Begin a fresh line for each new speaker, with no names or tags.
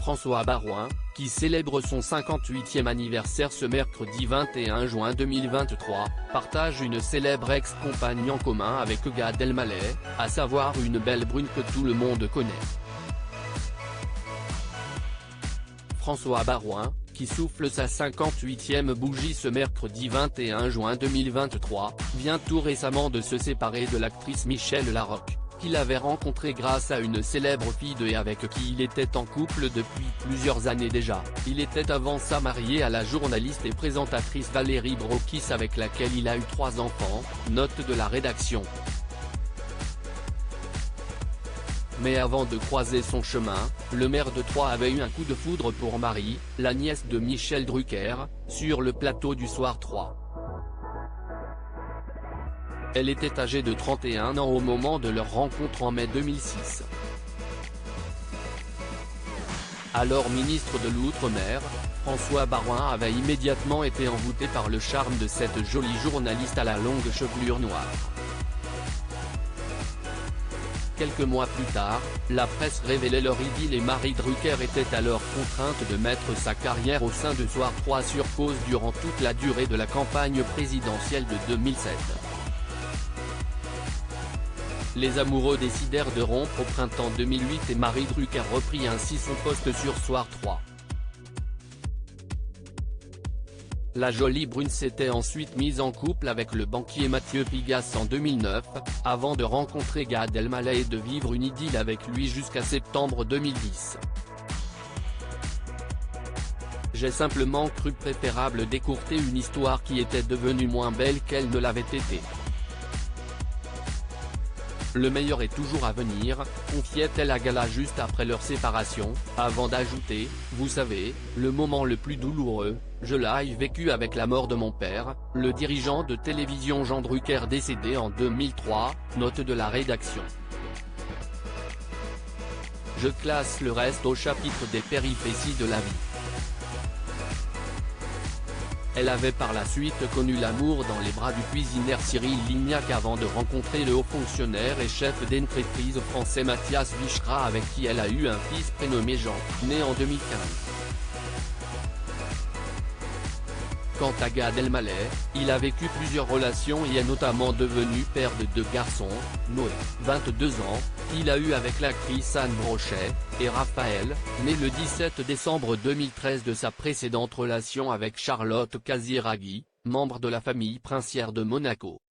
François Baroin, qui célèbre son 58e anniversaire ce mercredi 21 juin 2023, partage une célèbre ex-compagne en commun avec Gad Elmaleh, à savoir une belle brune que tout le monde connaît. François Baroin, qui souffle sa 58e bougie ce mercredi 21 juin 2023, vient tout récemment de se séparer de l'actrice Michèle Larocque, qu'il avait rencontrée grâce à une célèbre fille et avec qui il était en couple depuis plusieurs années déjà. Il était avant ça marié à la journaliste et présentatrice Valérie Brokis avec laquelle il a eu 3 enfants, note de la rédaction. Mais avant de croiser son chemin, le maire de Troyes avait eu un coup de foudre pour Marie, la nièce de Michel Drucker, sur le plateau du Soir 3. Elle était âgée de 31 ans au moment de leur rencontre en mai 2006. Alors ministre de l'Outre-mer, François Baroin avait immédiatement été envoûté par le charme de cette jolie journaliste à la longue chevelure noire. Quelques mois plus tard, la presse révélait leur idylle et Marie Drucker était alors contrainte de mettre sa carrière au sein de Soir 3 sur pause durant toute la durée de la campagne présidentielle de 2007. Les amoureux décidèrent de rompre au printemps 2008 et Marie Drucker reprit ainsi son poste sur Soir 3. La jolie brune s'était ensuite mise en couple avec le banquier Mathieu Pigasse en 2009, avant de rencontrer Gad Elmaleh et de vivre une idylle avec lui jusqu'à septembre 2010. J'ai simplement cru préférable d'écourter une histoire qui était devenue moins belle qu'elle ne l'avait été. Le meilleur est toujours à venir, confiait-elle à Gala juste après leur séparation, avant d'ajouter, vous savez, le moment le plus douloureux, je l'ai vécu avec la mort de mon père, le dirigeant de télévision Jean Drucker décédé en 2003, note de la rédaction. Je classe le reste au chapitre des péripéties de la vie. Elle avait par la suite connu l'amour dans les bras du cuisinier Cyril Lignac avant de rencontrer le haut fonctionnaire et chef d'entreprise français Mathias Vichra avec qui elle a eu un fils prénommé Jean, né en 2015. Quant à Gad Elmaleh, il a vécu plusieurs relations et est notamment devenu père de 2 garçons, Noé, 22 ans, qu'il a eu avec l'actrice Anne Brochet, et Raphaël, né le 17 décembre 2013 de sa précédente relation avec Charlotte Casiraghi, membre de la famille princière de Monaco.